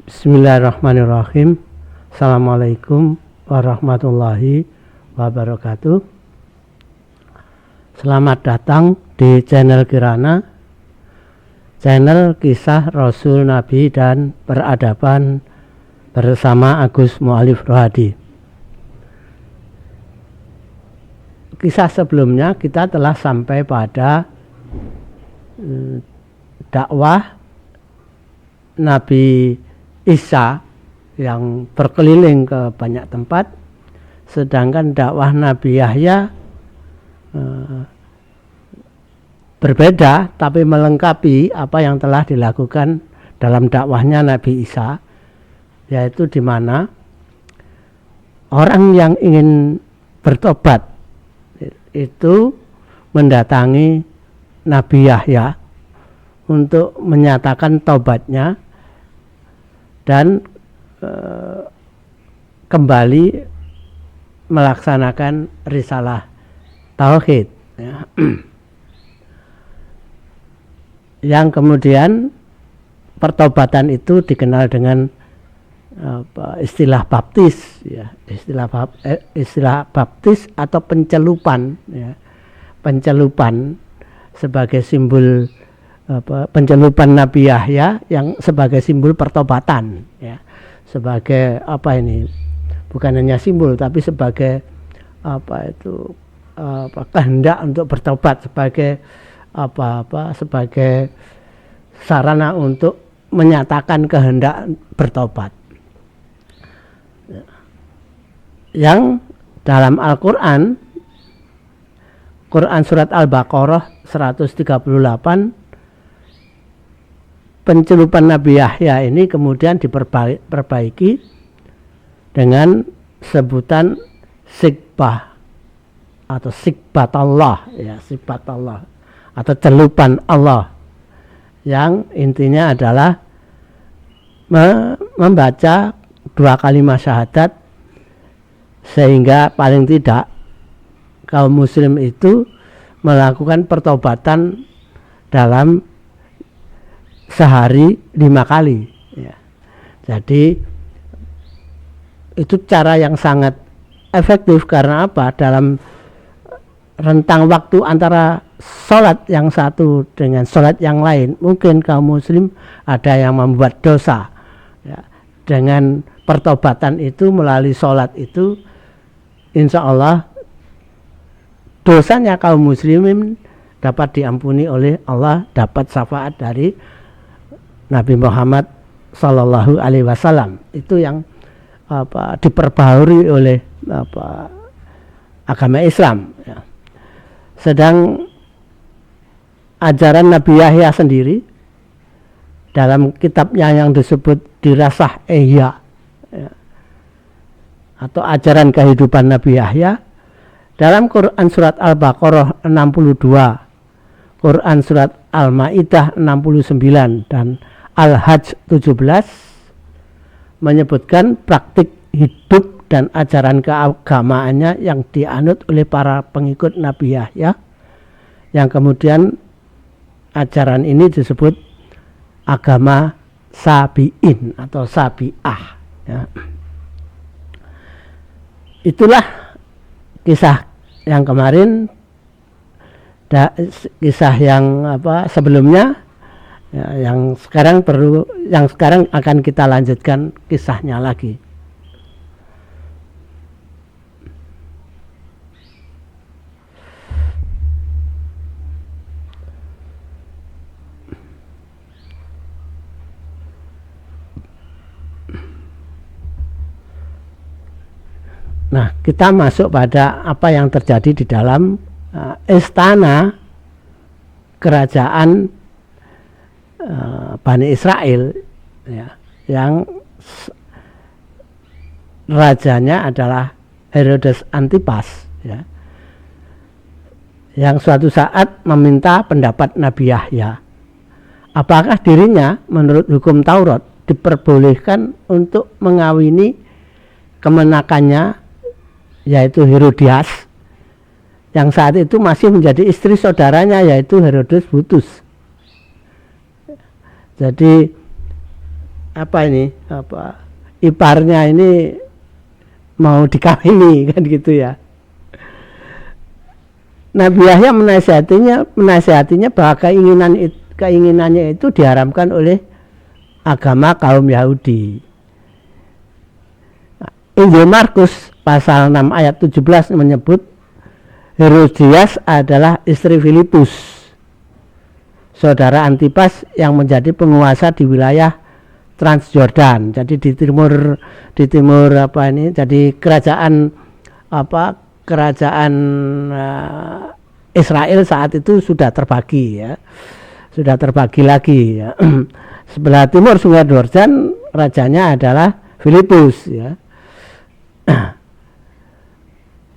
Bismillahirrahmanirrahim. Assalamualaikum warahmatullahi wabarakatuh. Selamat datang di channel Kirana, channel kisah Rasul, Nabi, dan peradaban bersama Agus Mu'alif Rohadi. Kisah sebelumnya kita telah sampai pada dakwah Nabi Isa yang berkeliling ke banyak tempat, sedangkan dakwah Nabi Yahya berbeda tapi melengkapi apa yang telah dilakukan dalam dakwahnya Nabi Isa, yaitu di mana orang yang ingin bertobat itu mendatangi Nabi Yahya untuk menyatakan taubatnya dan kembali melaksanakan risalah tauhid, ya. Yang kemudian pertobatan itu dikenal dengan istilah baptis, ya. Istilah baptis atau pencelupan, ya. Pencelupan sebagai simbol pencelupan Nabi Yahya yang sebagai simbol pertobatan, ya. Sebagai bukan hanya simbol tapi sebagai kehendak untuk bertobat, sebagai sebagai sarana untuk menyatakan kehendak bertobat, yang dalam Al-Quran surat Al-Baqarah 138, pencelupan Nabi Yahya ini kemudian diperbaiki dengan sebutan sikbah atau sikbatullah, ya, sikbatullah atau celupan Allah, yang intinya adalah membaca 2 kalimat syahadat, sehingga paling tidak kaum muslim itu melakukan pertobatan dalam sehari 5 kali, ya. Jadi itu cara yang sangat efektif. Karena apa? Dalam rentang waktu antara sholat yang satu dengan sholat yang lain, mungkin kaum muslim ada yang membuat dosa, ya. Dengan pertobatan itu melalui sholat itu, insya Allah dosanya kaum muslimin dapat diampuni oleh Allah, dapat syafaat dari Nabi Muhammad Sallallahu Alaihi Wasallam. Itu yang diperbaharui oleh agama Islam, ya. Sedang ajaran Nabi Yahya sendiri dalam kitabnya yang disebut Dirasah Ihya, ya, atau ajaran kehidupan Nabi Yahya, dalam Quran surat Al-Baqarah 62, Quran surat Al-Maidah 69, dan Al-Hajj 17 menyebutkan praktik hidup dan ajaran keagamaannya yang dianut oleh para pengikut Nabi Yahya, yang kemudian ajaran ini disebut agama Sabi'in atau Sabi'ah, ya. Itulah kisah yang kemarin, kisah yang sebelumnya, ya, yang sekarang akan kita lanjutkan kisahnya lagi. Nah, kita masuk pada apa yang terjadi di dalam istana kerajaan Bani Israel, ya, yang rajanya adalah Herodes Antipas, ya, yang suatu saat meminta pendapat Nabi Yahya, apakah dirinya menurut hukum Taurat diperbolehkan untuk mengawini kemenakannya, yaitu Herodias, yang saat itu masih menjadi istri saudaranya, yaitu Herodes Butus. Jadi iparnya ini mau dikawini kan gitu ya. Nabi Yahya menasihatinya bahwa keinginannya itu diharamkan oleh agama kaum Yahudi. Injil Markus pasal 6 ayat 17 menyebut Herodias adalah istri Filipus, saudara Antipas yang menjadi penguasa di wilayah Transjordan. Jadi di timur jadi kerajaan Israel saat itu sudah terbagi ya. Sudah terbagi lagi ya. Sebelah timur Sungai Yordan rajanya adalah Filipus ya.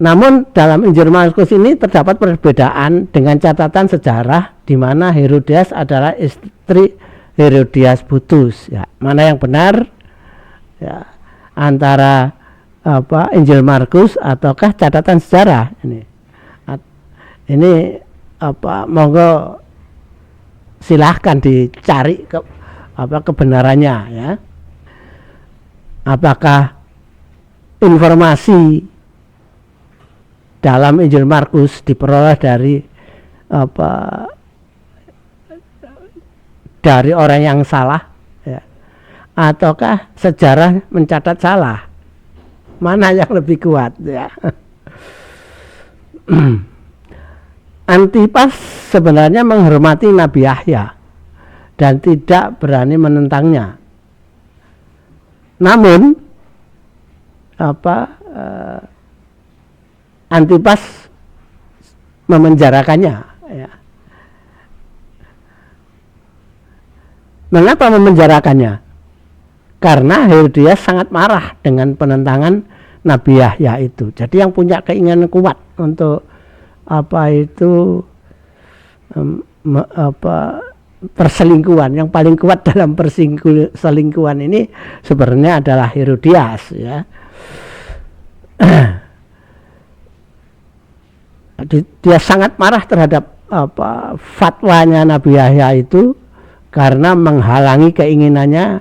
Namun dalam Injil Markus ini terdapat perbedaan dengan catatan sejarah di mana Herodias adalah istri Herodias Brutus ya. Mana yang benar ya, antara Injil Markus ataukah catatan sejarah ini? Ini monggo silahkan dicari kebenarannya ya. Apakah informasi dalam Injil Markus diperoleh dari orang yang salah ya, ataukah sejarah mencatat salah? Mana yang lebih kuat ya? Antipas sebenarnya menghormati Nabi Yahya dan tidak berani menentangnya. Namun Antipas memenjarakannya ya. Mengapa memenjarakannya? Karena Herodias sangat marah dengan penentangan Nabi Yahya itu. Jadi yang punya keinginan kuat untuk perselingkuhan, yang paling kuat dalam perselingkuhan ini sebenarnya adalah Herodias ya. Dia sangat marah terhadap fatwanya Nabi Yahya itu karena menghalangi keinginannya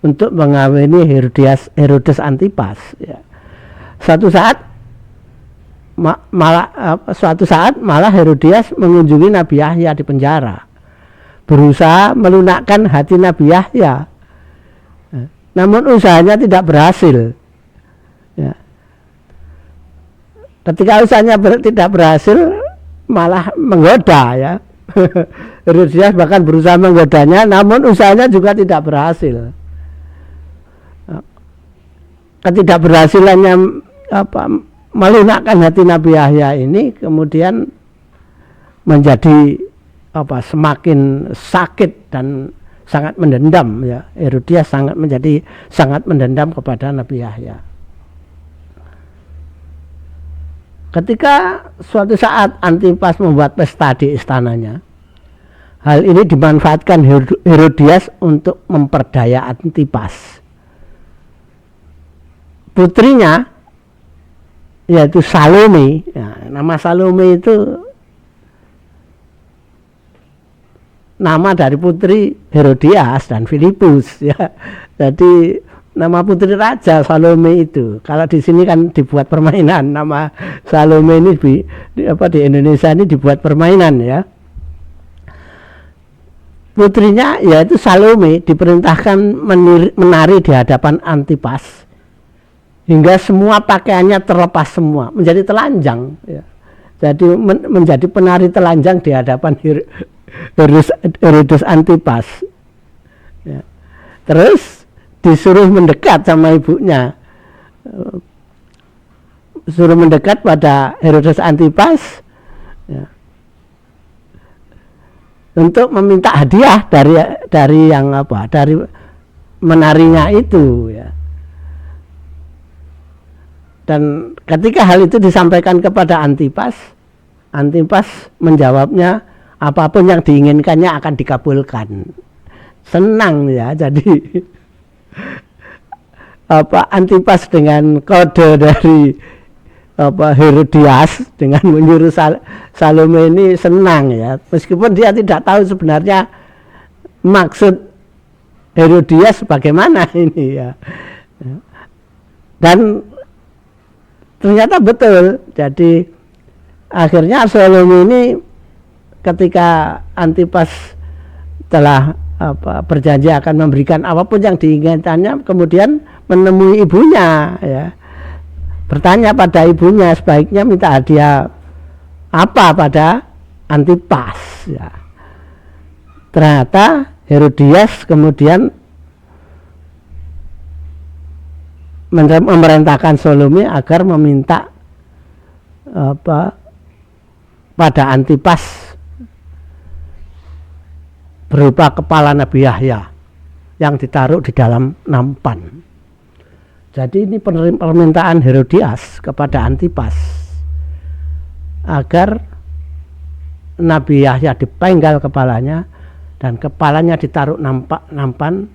untuk mengawini Herodes Antipas ya. Suatu saat malah Herodias mengunjungi Nabi Yahya di penjara, berusaha melunakkan hati Nabi Yahya. Namun usahanya tidak berhasil ya. Ketika usahanya tidak berhasil, malah menggoda ya. Herodias bahkan berusaha menggodanya, namun usahanya juga tidak berhasil. Ketidakberhasilannya melunakkan hati Nabi Yahya ini kemudian menjadi semakin sakit dan sangat mendendam ya. Herodias sangat mendendam kepada Nabi Yahya. Ketika suatu saat Antipas membuat pesta di istananya, hal ini dimanfaatkan Herodias untuk memperdaya Antipas. Putrinya yaitu Salome ya, nama Salome itu nama dari putri Herodias dan Filipus ya. Jadi nama putri raja Salome itu. Kalau di sini kan dibuat permainan, nama Salome ini di Indonesia ini dibuat permainan ya. Putrinya yaitu Salome diperintahkan menari di hadapan Antipas hingga semua pakaiannya terlepas semua, menjadi telanjang ya. Jadi menjadi penari telanjang di hadapan Herodes Antipas ya. Terus disuruh mendekat sama ibunya, suruh mendekat pada Herodes Antipas ya, untuk meminta hadiah dari menarinya itu ya. Dan ketika hal itu disampaikan kepada Antipas menjawabnya apapun yang diinginkannya akan dikabulkan. Senang ya. Jadi Antipas dengan kode dari Herodias dengan menyuruh Salome ini senang ya. Meskipun dia tidak tahu sebenarnya maksud Herodias bagaimana ini ya. Dan ternyata betul. Jadi akhirnya Salome ini ketika Antipas telah berjanji akan memberikan apapun yang diinginkannya, kemudian menemui ibunya ya. Bertanya pada ibunya sebaiknya minta hadiah apa pada Antipas ya. Ternyata Herodias kemudian memerintahkan Salome agar meminta pada Antipas berupa kepala Nabi Yahya yang ditaruh di dalam nampan. Jadi ini permintaan Herodias kepada Antipas agar Nabi Yahya dipenggal kepalanya dan kepalanya ditaruh nampan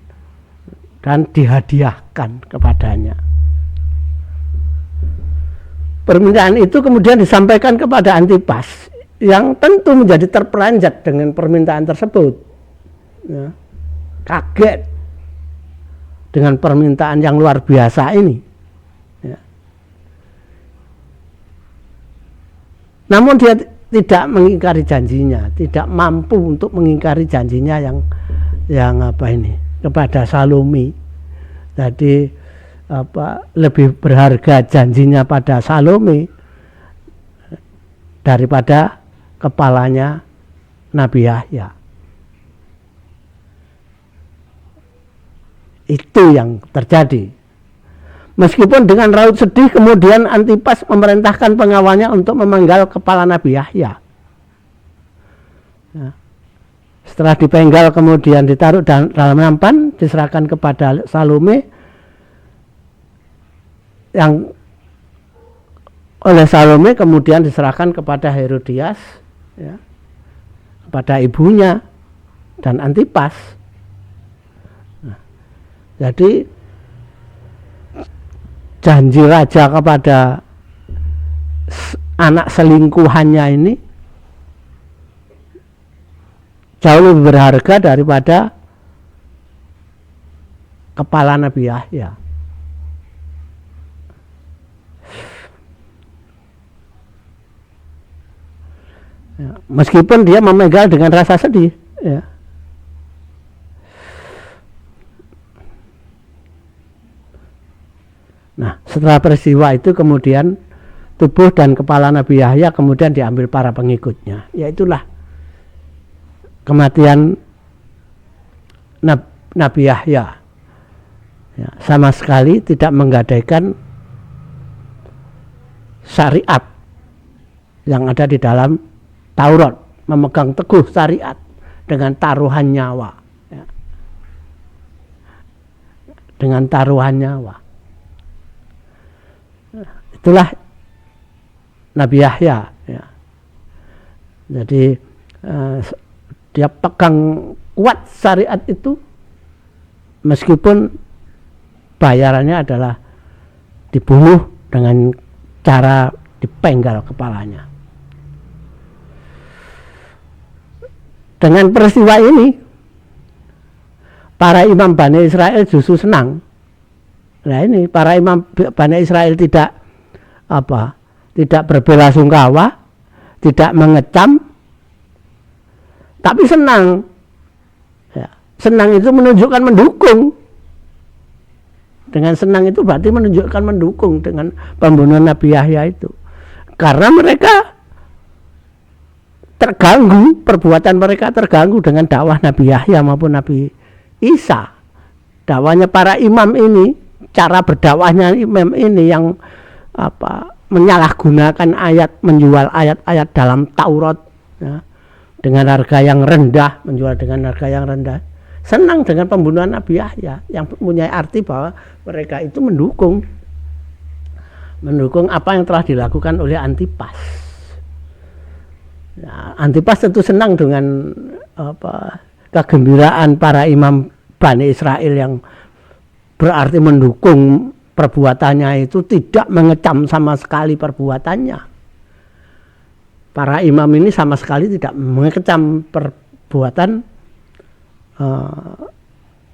dan dihadiahkan kepadanya. Permintaan itu kemudian disampaikan kepada Antipas yang tentu menjadi terperanjat dengan permintaan tersebut ya. Kaget dengan permintaan yang luar biasa ini ya. Namun dia tidak mengingkari janjinya, tidak mampu untuk mengingkari janjinya yang kepada Salome. Jadi lebih berharga janjinya pada Salome daripada kepalanya Nabi Yahya. Itu yang terjadi. Meskipun dengan raut sedih kemudian Antipas memerintahkan pengawalnya untuk memenggal kepala Nabi Yahya. Ya. Setelah dipenggal kemudian ditaruh dalam nampan, diserahkan kepada Salome, yang oleh Salome kemudian diserahkan kepada Herodias ya, kepada ibunya dan Antipas. Nah, jadi janji raja kepada anak selingkuhannya ini jauh lebih berharga daripada kepala Nabi Yahya. Ya, meskipun dia memegang dengan rasa sedih ya. Nah, setelah peristiwa itu kemudian tubuh dan kepala Nabi Yahya kemudian diambil para pengikutnya. Yaitulah kematian Nabi Yahya. Ya, sama sekali tidak menggadaikan syariat yang ada di dalam Taurat, memegang teguh syariat dengan taruhan nyawa. Ya. Dengan taruhan nyawa. Itulah Nabi Yahya ya. Jadi dia pegang kuat syariat itu meskipun bayarannya adalah dibunuh dengan cara dipenggal kepalanya. Dengan peristiwa ini para imam Bani Israel justru senang. Nah ini para imam Bani Israel tidak berbelasungkawa, tidak mengecam, tapi senang. Ya, senang itu menunjukkan mendukung. Dengan senang itu berarti menunjukkan mendukung dengan pembunuhan Nabi Yahya itu. Karena mereka terganggu, perbuatan mereka terganggu dengan dakwah Nabi Yahya maupun Nabi Isa. Dakwahnya para imam ini, cara berdakwahnya imam ini yang menyalahgunakan ayat, menjual ayat-ayat dalam Taurat ya, dengan harga yang rendah, menjual dengan harga yang rendah. Senang dengan pembunuhan Nabi Yahya yang mempunyai arti bahwa mereka itu mendukung apa yang telah dilakukan oleh Antipas. Ya, Antipas tentu senang dengan kegembiraan para imam Bani Israel yang berarti mendukung perbuatannya itu, tidak mengecam sama sekali perbuatannya. Para imam ini sama sekali tidak mengecam perbuatan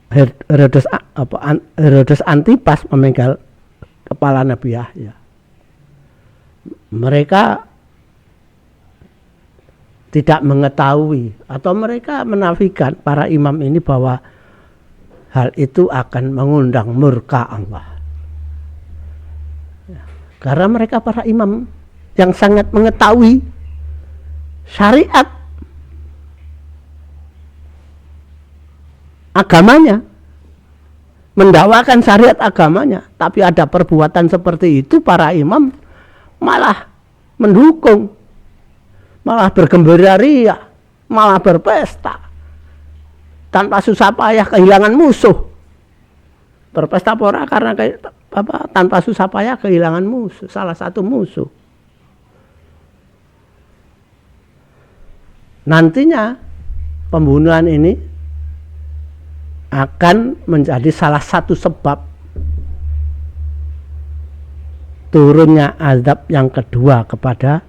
Herodes Antipas memenggal kepala Nabi Yahya. Mereka tidak mengetahui atau mereka menafikan para imam ini bahwa hal itu akan mengundang murka Allah. Karena mereka para imam yang sangat mengetahui syariat agamanya, mendakwakan syariat agamanya, tapi ada perbuatan seperti itu, para imam malah mendukung, malah bergembira ria, malah berpesta tanpa susah payah kehilangan musuh. Berpesta pora karena tanpa susah payah kehilangan musuh, salah satu musuh. Nantinya pembunuhan ini akan menjadi salah satu sebab turunnya azab yang kedua kepada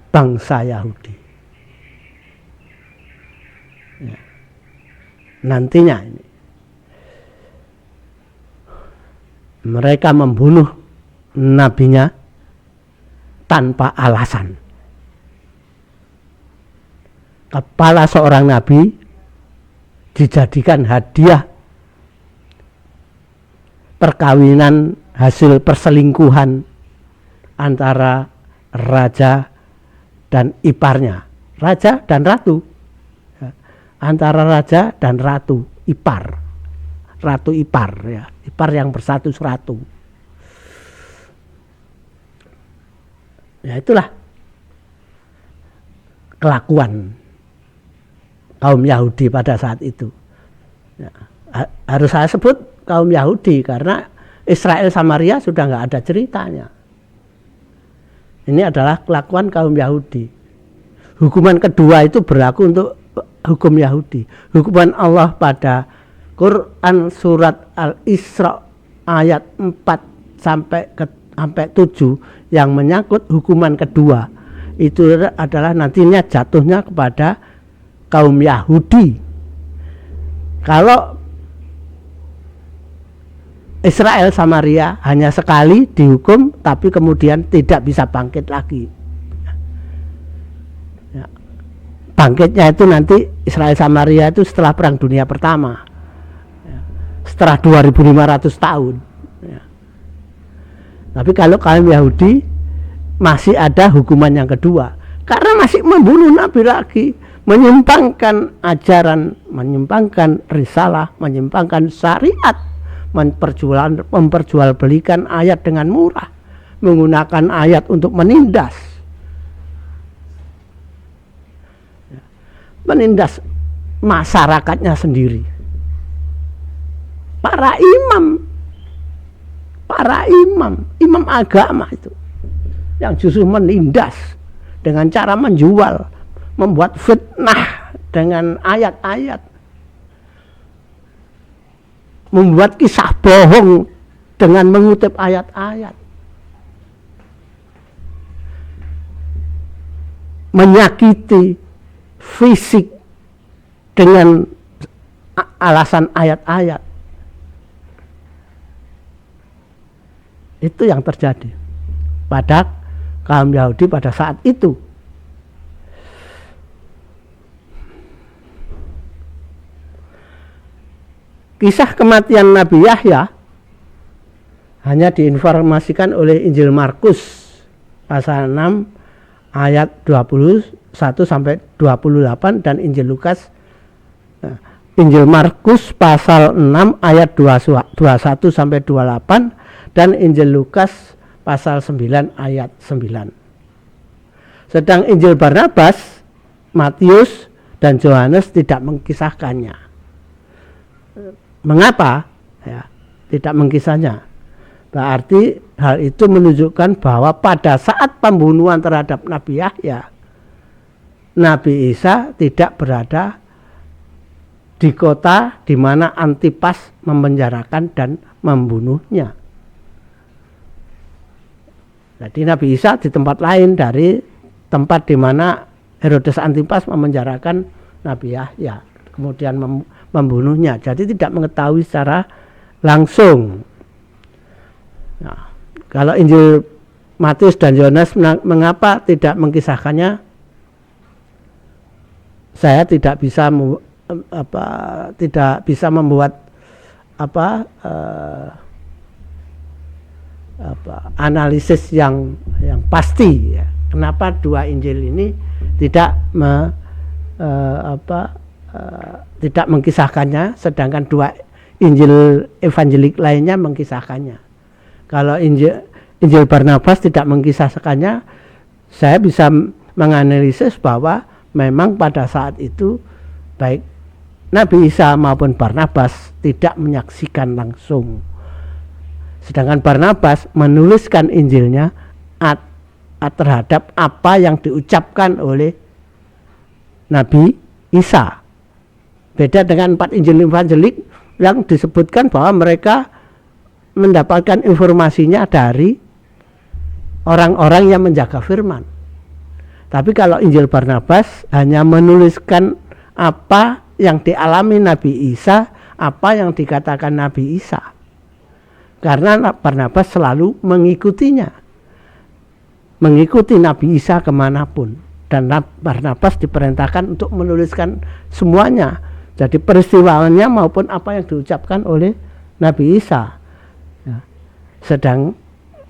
bangsa Yahudi. Ya. Nantinya ini mereka membunuh nabinya tanpa alasan. Kepala seorang nabi dijadikan hadiah perkawinan hasil perselingkuhan antara raja dan iparnya, raja dan ratu, antara raja dan ratu ipar, ratu ipar, ya, ipar yang bersatu seratu. Ya, itulah kelakuan kaum Yahudi pada saat itu. Ya, harus saya sebut kaum Yahudi karena Israel Samaria sudah nggak ada ceritanya. Ini adalah kelakuan kaum Yahudi. Hukuman kedua itu berlaku untuk hukum Yahudi. Hukuman Allah pada Quran surat Al-Isra ayat 4 sampai 7 yang menyangkut hukuman kedua itu adalah nantinya jatuhnya kepada kaum Yahudi. Kalau Israel Samaria hanya sekali dihukum tapi kemudian tidak bisa bangkit lagi. Ya. Bangkitnya itu nanti Israel Samaria itu setelah Perang Dunia Pertama. Ya. Setelah 2500 tahun. Ya. Tapi kalau kaum Yahudi masih ada hukuman yang kedua karena masih membunuh nabi lagi, menyimpangkan ajaran, menyimpangkan risalah, menyimpangkan syariat, memperjualbelikan ayat dengan murah, menggunakan ayat untuk menindas, masyarakatnya sendiri. Para imam agama itu yang justru menindas dengan cara menjual, membuat fitnah dengan ayat-ayat, membuat kisah bohong dengan mengutip ayat-ayat, menyakiti fisik dengan alasan ayat-ayat. Itu yang terjadi pada kaum Yahudi pada saat itu. Kisah kematian Nabi Yahya hanya diinformasikan oleh Injil Markus pasal 6 ayat 21 sampai 28 dan Injil Lukas, Injil Markus pasal 6 ayat 21 sampai 28 dan Injil Lukas pasal 9 ayat 9. Sedang Injil Barnabas, Matius dan Yohanes tidak mengkisahkannya. Mengapa? Ya, tidak mengkisahnya. Berarti hal itu menunjukkan bahwa pada saat pembunuhan terhadap Nabi Yahya, Nabi Isa tidak berada di kota di mana Antipas memenjarakan dan membunuhnya. Jadi Nabi Isa di tempat lain dari tempat di mana Herodes Antipas memenjarakan Nabi Yahya, kemudian pembunuhnya. Jadi tidak mengetahui secara langsung. Nah, kalau Injil Matius dan Yohanes mengapa tidak mengkisahkannya? Saya tidak bisa membuat analisis yang pasti ya. Kenapa dua Injil ini tidak tidak mengkisahkannya, sedangkan dua Injil evangelik lainnya mengkisahkannya. Kalau Injil Barnabas tidak mengkisahkannya, saya bisa menganalisis bahwa memang pada saat itu baik Nabi Isa maupun Barnabas tidak menyaksikan langsung. Sedangkan Barnabas menuliskan Injilnya terhadap apa yang diucapkan oleh Nabi Isa. Beda dengan 4 Injil evangelik yang disebutkan bahwa mereka mendapatkan informasinya dari orang-orang yang menjaga firman. Tapi kalau Injil Barnabas hanya menuliskan apa yang dialami Nabi Isa, apa yang dikatakan Nabi Isa. Karena Barnabas selalu mengikutinya, mengikuti Nabi Isa kemanapun. Dan Barnabas diperintahkan untuk menuliskan semuanya. Jadi peristiwanya maupun apa yang diucapkan oleh Nabi Isa. Ya. Sedang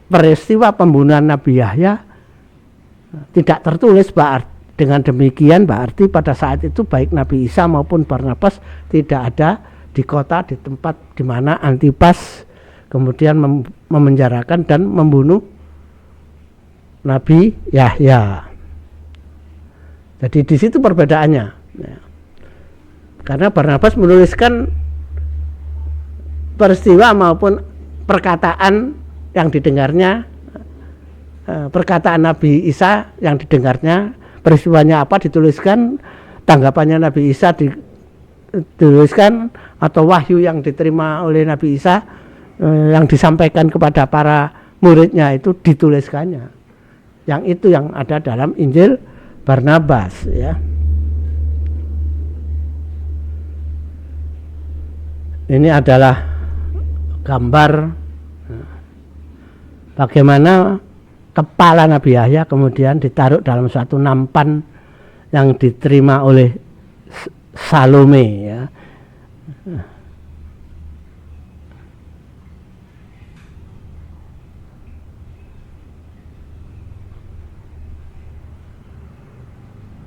peristiwa pembunuhan Nabi Yahya tidak tertulis. Dengan demikian berarti pada saat itu baik Nabi Isa maupun Barnabas tidak ada di kota, di tempat di mana Antipas kemudian memenjarakan dan membunuh Nabi Yahya. Jadi di situ perbedaannya. Ya. Karena Barnabas menuliskan peristiwa maupun perkataan yang didengarnya, perkataan Nabi Isa yang didengarnya, peristiwanya apa dituliskan, tanggapannya Nabi Isa dituliskan, atau wahyu yang diterima oleh Nabi Isa yang disampaikan kepada para muridnya itu dituliskannya. Yang itu yang ada dalam Injil Barnabas ya. Ini adalah gambar bagaimana kepala Nabi Yahya kemudian ditaruh dalam suatu nampan yang diterima oleh Salome ya.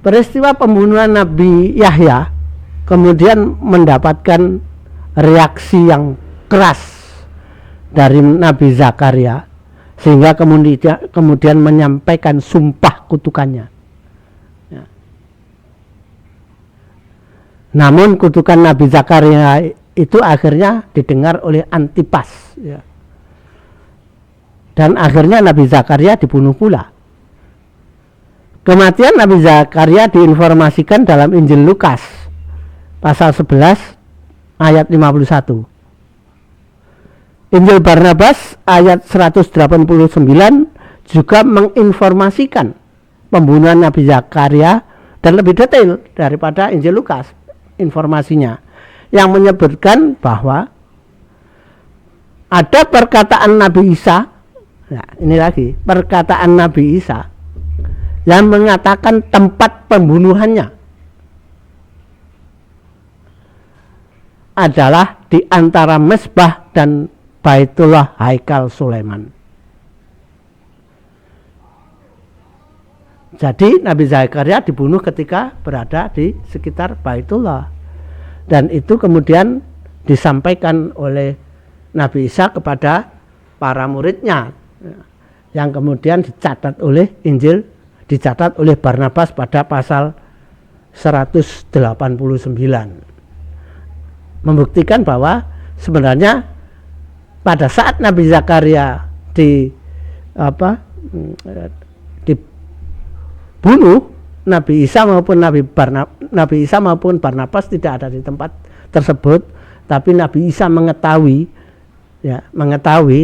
Peristiwa pembunuhan Nabi Yahya kemudian mendapatkan reaksi yang keras dari Nabi Zakaria, sehingga kemudian menyampaikan sumpah kutukannya. Ya. Namun kutukan Nabi Zakaria itu akhirnya didengar oleh Antipas. Ya. Dan akhirnya Nabi Zakaria dibunuh pula. Kematian Nabi Zakaria diinformasikan dalam Injil Lukas pasal 11 ayat 51. Injil Barnabas ayat 189 juga menginformasikan pembunuhan Nabi Zakaria dan lebih detail daripada Injil Lukas informasinya, yang menyebutkan bahwa ada perkataan Nabi Isa. Nah, ini lagi perkataan Nabi Isa yang mengatakan tempat pembunuhannya adalah di antara Mezbah dan Baitullah Haikal Sulaiman. Jadi Nabi Zakaria dibunuh ketika berada di sekitar Baitullah, dan itu kemudian disampaikan oleh Nabi Isa kepada para muridnya, yang kemudian dicatat oleh Barnabas pada pasal 189, membuktikan bahwa sebenarnya pada saat Nabi Zakaria dibunuh, Nabi Isa maupun Barnabas tidak ada di tempat tersebut, tapi Nabi Isa mengetahui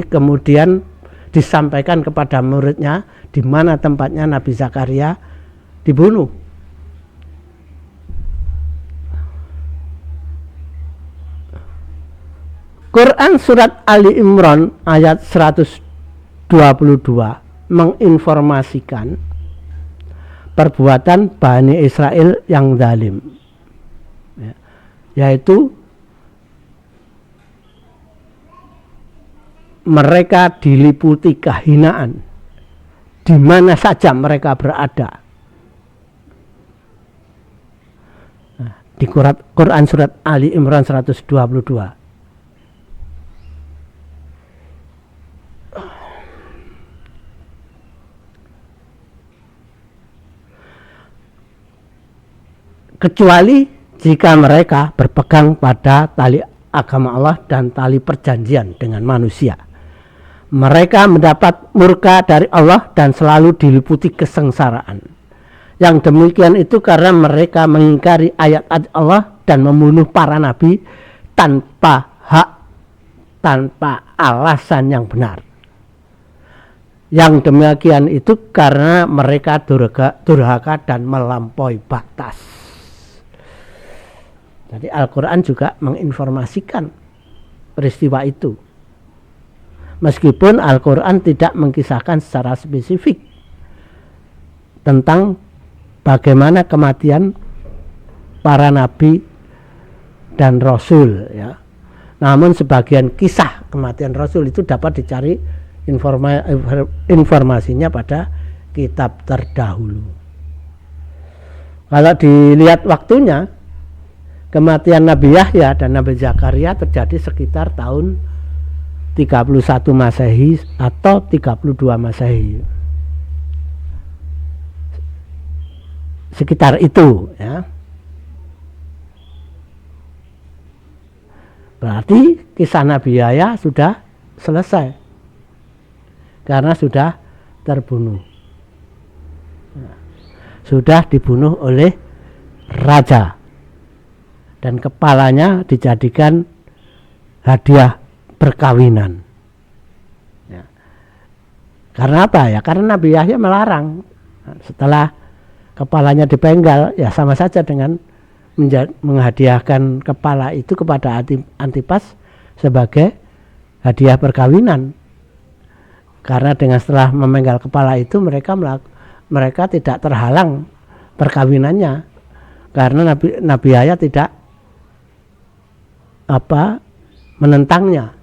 kemudian disampaikan kepada muridnya di mana tempatnya Nabi Zakaria dibunuh. Quran surat Ali Imran ayat 122 menginformasikan perbuatan Bani Israel yang zalim, yaitu mereka diliputi kehinaan di mana saja mereka berada. Di Quran surat Ali Imran 122. Kecuali jika mereka berpegang pada tali agama Allah dan tali perjanjian dengan manusia. Mereka mendapat murka dari Allah dan selalu diliputi kesengsaraan. Yang demikian itu karena mereka mengingkari ayat-ayat Allah dan membunuh para nabi tanpa hak, tanpa alasan yang benar. Yang demikian itu karena mereka durhaka dan melampaui batas. Jadi Al-Quran juga menginformasikan peristiwa itu. Meskipun Al-Quran tidak mengkisahkan secara spesifik tentang bagaimana kematian para nabi dan rasul, ya. Namun sebagian kisah kematian rasul itu dapat dicari informasinya pada kitab terdahulu. Kalau dilihat waktunya, kematian Nabi Yahya dan Nabi Zakaria terjadi sekitar tahun 31 Masehi atau 32 Masehi. Sekitar itu, ya. Berarti kisah Nabi Yahya sudah selesai karena sudah terbunuh. Sudah dibunuh oleh raja. Dan kepalanya dijadikan hadiah perkawinan. Ya. Karena apa ya? Karena Nabi Yahya melarang. Setelah kepalanya dipenggal, ya sama saja dengan menghadiahkan kepala itu kepada Antipas sebagai hadiah perkawinan. Karena dengan setelah memenggal kepala itu mereka tidak terhalang perkawinannya. Karena Nabi Yahya tidak menentangnya.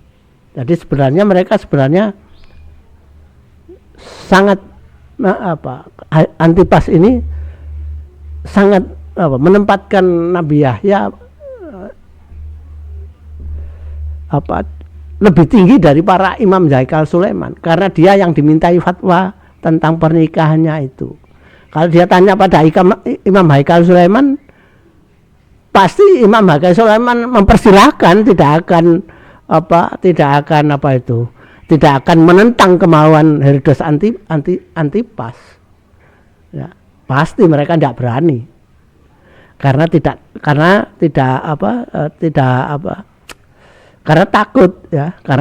Jadi sebenarnya mereka sangat Antipas ini sangat menempatkan Nabi Yahya lebih tinggi dari para Imam Haikal Sulaiman, karena dia yang dimintai fatwa tentang pernikahannya itu. Kalau dia tanya pada Imam Haikal Sulaiman, pasti Imam Haikal Sulaiman mempersilahkan, tidak akan menentang kemauan Herodes Antipas. Ya, pasti mereka tidak berani. Karena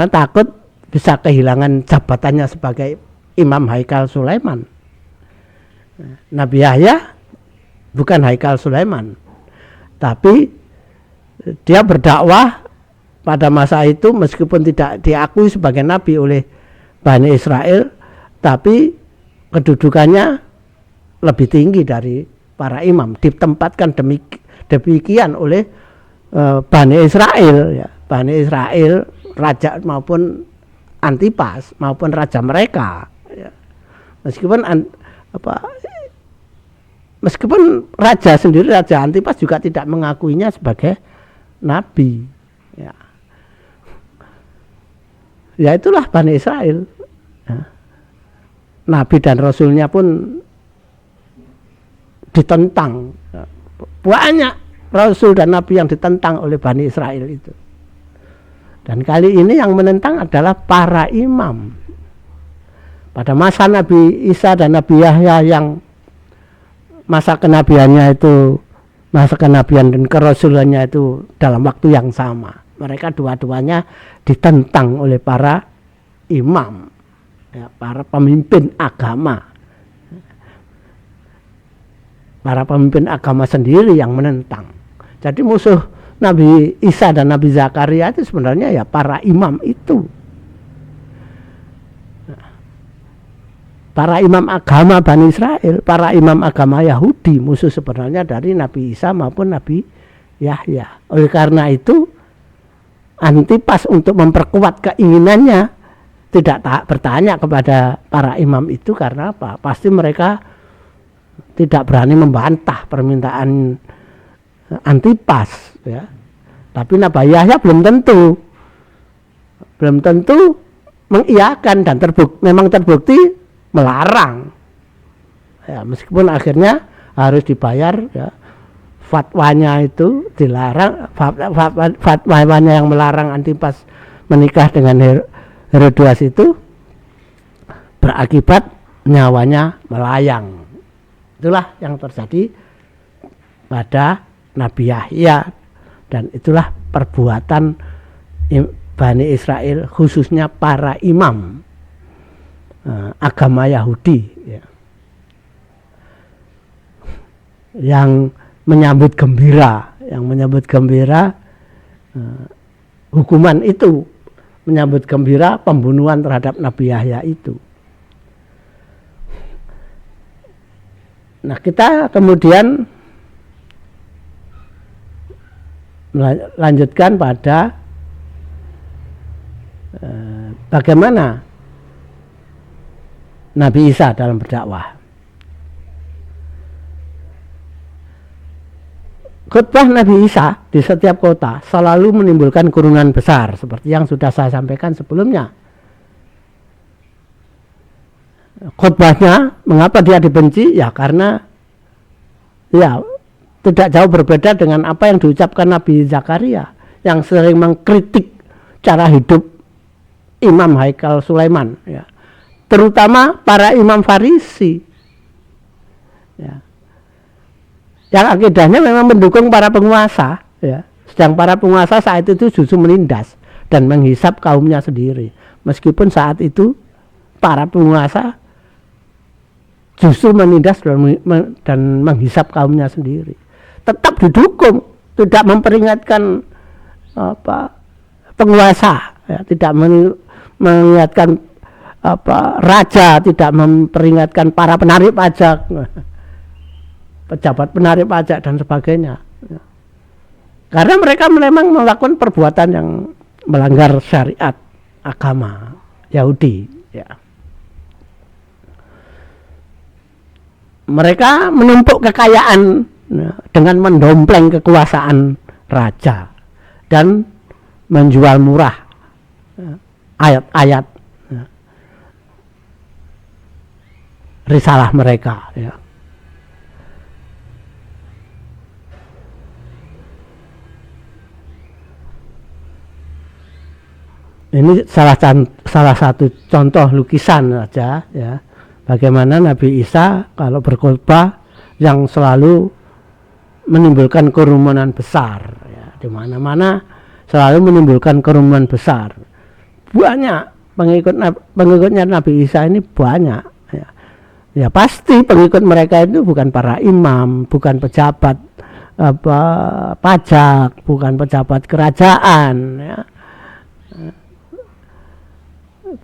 takut bisa kehilangan jabatannya sebagai Imam Haikal Sulaiman. Nabi Yahya bukan Haikal Sulaiman, tapi dia berdakwah pada masa itu meskipun tidak diakui sebagai nabi oleh Bani Israel, tapi kedudukannya lebih tinggi dari para imam, ditempatkan demikian oleh Bani Israel, ya. Bani Israel, raja maupun Antipas maupun raja mereka, ya. Meskipun raja sendiri, Raja Antipas juga tidak mengakuinya sebagai nabi, ya. Ya itulah Bani Israel, ya. Nabi dan Rasulnya pun ditentang, ya. Banyak Rasul dan Nabi yang ditentang oleh Bani Israel itu. Dan kali ini yang menentang adalah para imam. Pada masa Nabi Isa dan Nabi Yahya yang masa kenabian dan kerasulannya itu dalam waktu yang sama. Mereka dua-duanya ditentang oleh para imam, ya, para pemimpin agama. Para pemimpin agama sendiri yang menentang. Jadi musuh Nabi Isa dan Nabi Zakaria itu sebenarnya ya para imam itu. Para imam agama Bani Israel, para imam agama Yahudi, musuh sebenarnya dari Nabi Isa maupun Nabi Yahya. Oleh karena itu, Antipas untuk memperkuat keinginannya tidak bertanya kepada para imam itu karena apa? Pasti mereka tidak berani membantah permintaan Antipas, ya. Tapi Nabi Yahya belum tentu mengiyakan dan memang terbukti melarang, ya, meskipun akhirnya harus dibayar, ya, fatwanya itu dilarang, fatwanya yang melarang Antipas menikah dengan Herodes itu berakibat nyawanya melayang. Itulah yang terjadi pada Nabi Yahya, dan itulah perbuatan Bani Israel, khususnya para imam agama Yahudi, ya, yang menyambut gembira hukuman itu, menyambut gembira pembunuhan terhadap Nabi Yahya itu. Nah, kita kemudian melanjutkan pada bagaimana Nabi Isa dalam berdakwah. Khutbah Nabi Isa di setiap kota selalu menimbulkan kerunan besar seperti yang sudah saya sampaikan sebelumnya. Khutbahnya, mengapa dia dibenci? Ya karena ya tidak jauh berbeda dengan apa yang diucapkan Nabi Zakaria yang sering mengkritik cara hidup Imam Haikal Sulaiman, ya, terutama para imam Farisi, ya, yang akidahnya memang mendukung para penguasa, ya, sedang para penguasa saat itu justru menindas dan menghisap kaumnya sendiri, meskipun saat itu para penguasa justru menindas dan menghisap kaumnya sendiri, tetap didukung, tidak memperingatkan penguasa, ya, tidak mengingatkan raja, tidak memperingatkan para penarik pajak, pejabat penarik pajak dan sebagainya, ya. Karena mereka memang melakukan perbuatan yang melanggar syariat agama Yahudi, ya. Mereka menumpuk kekayaan, ya, dengan mendompleng kekuasaan raja dan menjual murah, ya, ayat-ayat, ya, risalah mereka, ya. Ini salah satu contoh lukisan saja, ya, bagaimana Nabi Isa kalau berkhutbah yang selalu menimbulkan kerumunan besar, ya, di mana-mana selalu menimbulkan kerumunan besar. Banyak pengikutnya Nabi Isa ini banyak, ya. Ya pasti pengikut mereka itu bukan para imam, bukan pejabat pajak, bukan pejabat kerajaan, ya,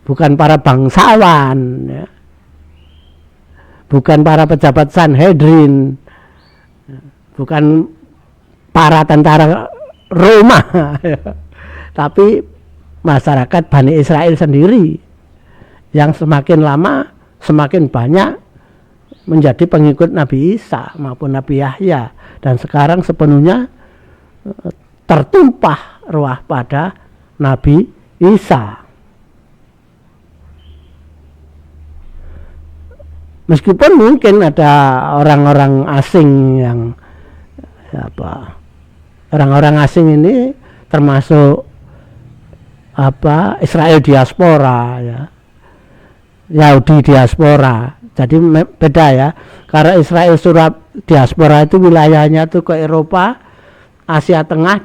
bukan para bangsawan, ya, bukan para pejabat Sanhedrin, bukan para tentara Roma, ya, tapi masyarakat Bani Israel sendiri yang semakin lama semakin banyak menjadi pengikut Nabi Isa maupun Nabi Yahya, dan sekarang sepenuhnya tertumpah ruah pada Nabi Isa. Meskipun mungkin ada orang-orang asing yang orang-orang asing ini termasuk Israel diaspora, ya, Yahudi diaspora. Jadi beda, ya, karena Israel diaspora itu wilayahnya tuh ke Eropa, Asia Tengah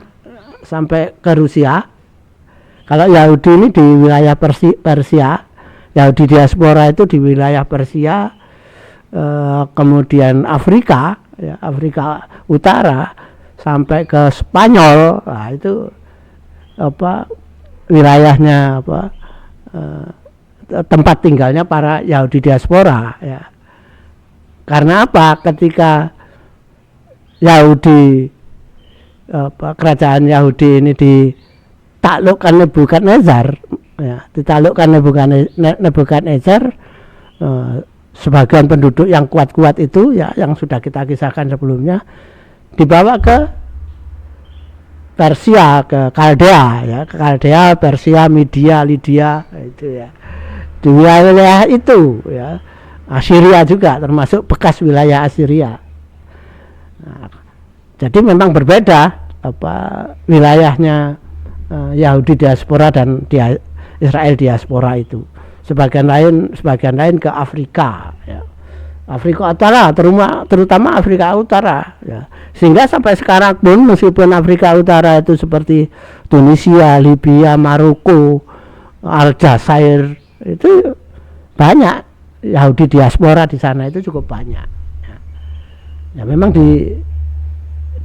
sampai ke Rusia. Kalau Yahudi ini di wilayah Persia, Yahudi diaspora itu di wilayah Persia, kemudian Afrika, ya, Afrika Utara sampai ke Spanyol, nah itu apa wilayahnya apa tempat tinggalnya para Yahudi diaspora ya. Karena apa? Ketika Yahudi kerajaan Yahudi ini ditaklukkan Nebukadnezar ya, ditaklukkan Nebukadnezar sebagian penduduk yang kuat-kuat itu ya, yang sudah kita kisahkan sebelumnya, dibawa ke Persia, ke Kaldea ya, ke Kaldea, Persia, Media, Lydia itu ya, di wilayah itu ya. Assyria juga termasuk bekas wilayah Assyria. Nah, jadi memang berbeda apa wilayahnya Yahudi diaspora dan Israel diaspora itu. Sebagian lain ke Afrika ya. Afrika Utara, terutama Afrika Utara ya. Sehingga sampai sekarang pun meskipun Afrika Utara itu seperti Tunisia, Libya, Maroko, Aljazair itu banyak Yahudi diaspora di sana, itu cukup banyak ya. Ya memang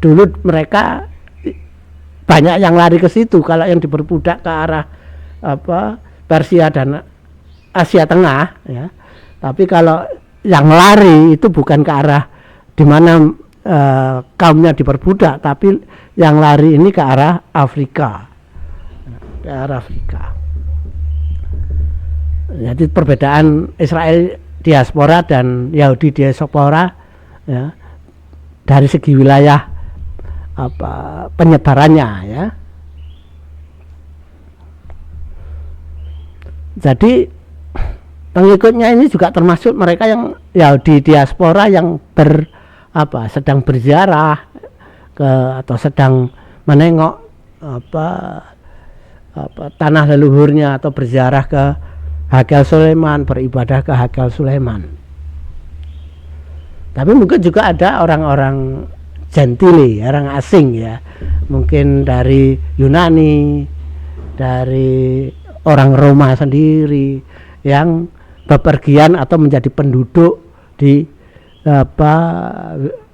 dulu mereka banyak yang lari ke situ kalau yang diperbudak ke arah apa Persia dan Asia Tengah ya. Tapi kalau yang lari itu bukan ke arah di mana kaumnya diperbudak, tapi yang lari ini ke arah Afrika. Ke arah Afrika. Jadi perbedaan Israel diaspora dan Yahudi diaspora ya, dari segi wilayah apa penyebarannya ya. Jadi pengikutnya ini juga termasuk mereka yang Yahudi diaspora yang sedang berziarah atau sedang menengok apa tanah leluhurnya atau berziarah ke Hagia Sulaiman, beribadah ke Hagia Sulaiman. Tapi mungkin juga ada orang-orang gentile, orang asing ya, mungkin dari Yunani, dari orang Roma sendiri yang bepergian atau menjadi penduduk di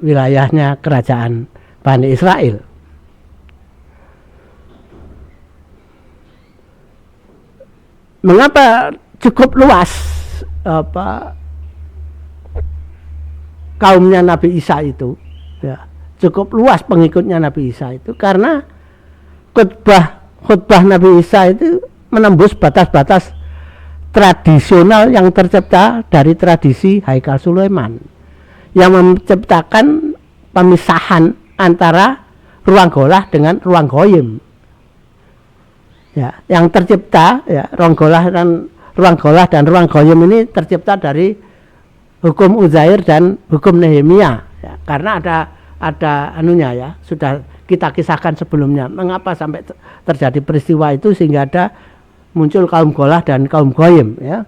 wilayahnya kerajaan Bani Israel. Mengapa cukup luas kaumnya Nabi Isa itu ya, cukup luas pengikutnya Nabi Isa itu karena khutbah Nabi Isa itu menembus batas-batas tradisional yang tercipta dari tradisi Haikal Sulaiman yang menciptakan pemisahan antara ruang golah dengan ruang goyim ya, yang tercipta ya, ruang golah dan ruang goyim ini tercipta dari hukum Uzair dan hukum Nehemia ya, karena ada anunya ya, sudah kita kisahkan sebelumnya mengapa sampai terjadi peristiwa itu sehingga muncul kaum golah dan kaum goyim ya,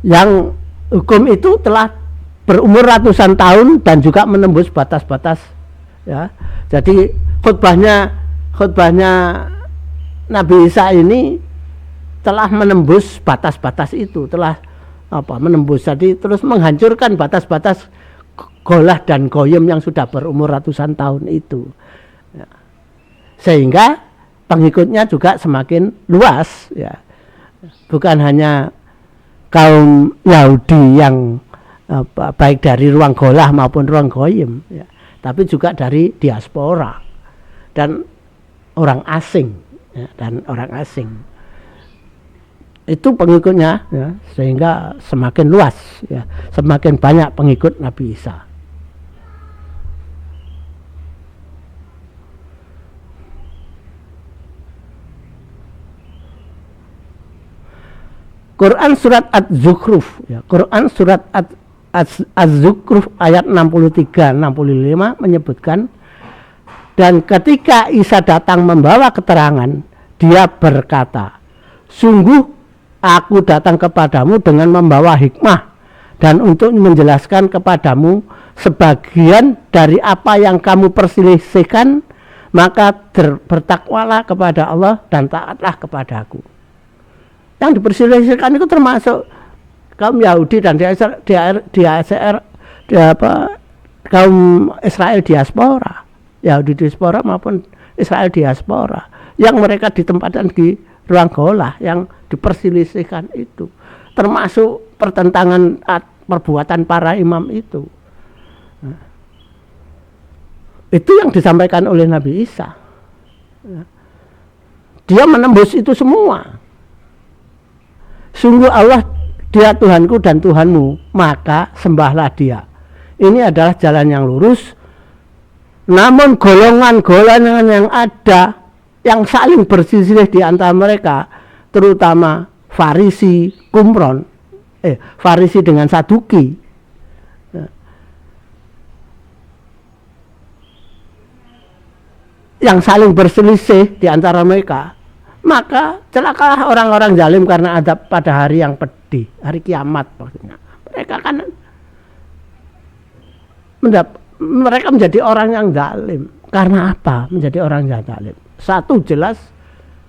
yang hukum itu telah berumur ratusan tahun dan juga menembus batas-batas ya. Jadi khutbahnya Nabi Isa ini telah menembus batas-batas itu, telah menembus, jadi terus menghancurkan batas-batas golah dan goyim yang sudah berumur ratusan tahun itu ya. Sehingga pengikutnya juga semakin luas ya, bukan hanya kaum Yahudi yang baik dari ruang golah maupun ruang goyim ya, tapi juga dari diaspora dan orang asing ya, itu pengikutnya ya, sehingga semakin luas ya, semakin banyak pengikut Nabi Isa. Quran surat Az-Zukhruf ya, Quran surat Az-Zukhruf ayat 63-65 menyebutkan, dan ketika Isa datang membawa keterangan, dia berkata, sungguh aku datang kepadamu dengan membawa hikmah dan untuk menjelaskan kepadamu sebagian dari apa yang kamu perselisihkan, maka bertakwalah kepada Allah dan taatlah kepadaku. Yang diperselisihkan itu termasuk kaum Yahudi dan kaum Israel diaspora, Yahudi diaspora maupun Israel diaspora, yang mereka ditempatkan di ruang golah, yang diperselisihkan itu, termasuk pertentangan perbuatan para imam itu. Itu yang disampaikan oleh Nabi Isa. Dia menembus itu semua. Sungguh Allah, Dia Tuhanku dan Tuhanmu, maka sembahlah Dia. Ini adalah jalan yang lurus. Namun golongan-golongan yang ada, yang saling berselisih di antara mereka, terutama Farisi, Farisi dengan Saduki, yang saling berselisih di antara mereka, maka celakalah orang-orang zalim karena adab pada hari yang pedih, hari kiamat maksudnya. Mereka kan mereka menjadi orang yang zalim. Karena apa menjadi orang yang zalim? Satu, jelas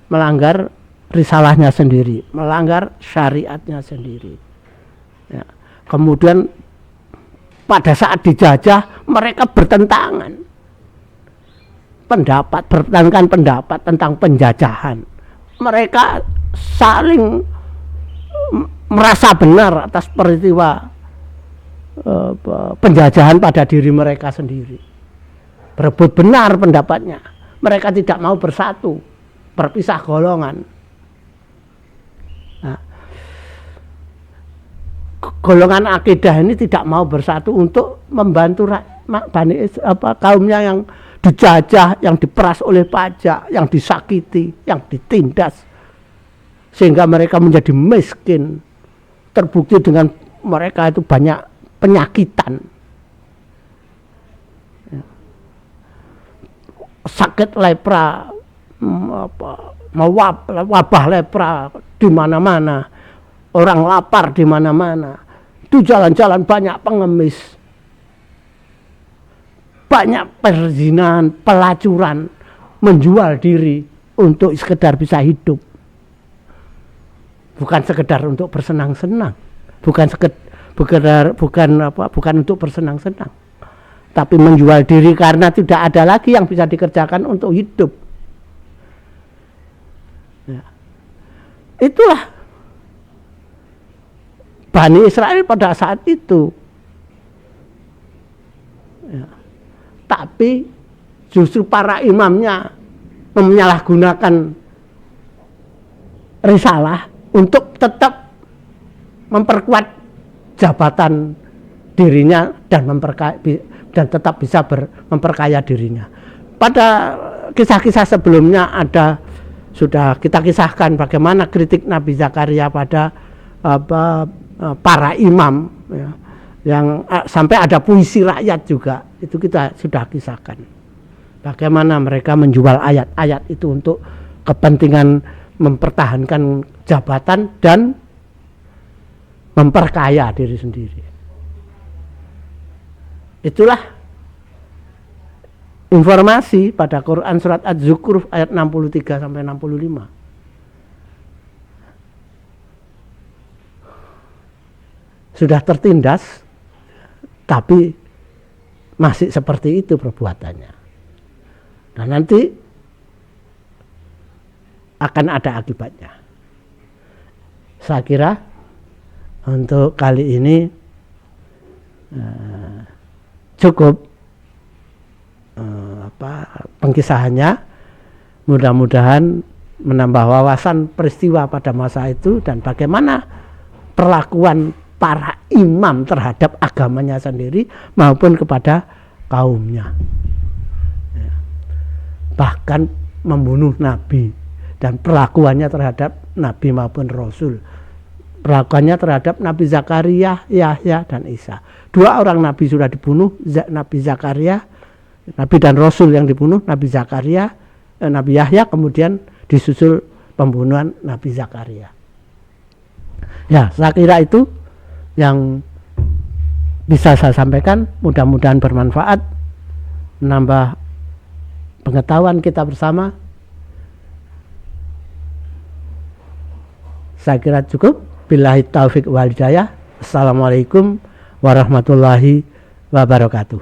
melanggar risalahnya sendiri, melanggar syariatnya sendiri. Ya. Kemudian pada saat dijajah mereka bertentangan bertentangkan pendapat tentang penjajahan. Mereka saling merasa benar atas peristiwa penjajahan pada diri mereka sendiri. Berebut benar pendapatnya. Mereka tidak mau bersatu, berpisah golongan. Nah, golongan akidah ini tidak mau bersatu untuk membantu kaumnya yang dijajah, yang diperas oleh pajak, yang disakiti, yang ditindas, sehingga mereka menjadi miskin. Terbukti dengan mereka itu banyak penyakitan, sakit lepra, wabah lepra di mana-mana, orang lapar di mana-mana, di jalan-jalan banyak pengemis, banyak perzinahan, pelacuran, menjual diri untuk sekedar bisa hidup, bukan sekedar untuk bersenang-senang, bukan untuk bersenang-senang, tapi menjual diri karena tidak ada lagi yang bisa dikerjakan untuk hidup. Ya. Itulah Bani Israel pada saat itu. Ya. Tapi justru para imamnya menyalahgunakan risalah untuk tetap memperkuat jabatan dirinya dan tetap bisa memperkaya dirinya. Pada kisah-kisah sebelumnya sudah kita kisahkan bagaimana kritik Nabi Zakaria pada para imam, ya, yang sampai ada puisi rakyat juga, itu kita sudah kisahkan bagaimana mereka menjual ayat-ayat itu untuk kepentingan mempertahankan jabatan dan memperkaya diri sendiri. Itulah informasi pada Quran surat Az-Zukhruf ayat 63 sampai 65. Sudah tertindas, tapi masih seperti itu perbuatannya. Dan nanti akan ada akibatnya. Saya kira untuk kali ini cukup pengkisahannya. Mudah-mudahan menambah wawasan peristiwa pada masa itu dan bagaimana perlakuan para imam terhadap agamanya sendiri maupun kepada kaumnya. Ya. Bahkan membunuh nabi dan perlakuannya terhadap nabi maupun rasul. Perlakuannya terhadap Nabi Zakaria, Yahya dan Isa. 2 orang nabi sudah dibunuh, Nabi Zakaria, nabi dan rasul yang dibunuh, Nabi Zakaria, Nabi Yahya, kemudian disusul pembunuhan Nabi Zakaria. Ya, saya kira itu yang bisa saya sampaikan, mudah-mudahan bermanfaat, menambah pengetahuan kita bersama. Saya kira cukup. Billahi taufiq wal hidayah. Assalamualaikum warahmatullahi wabarakatuh.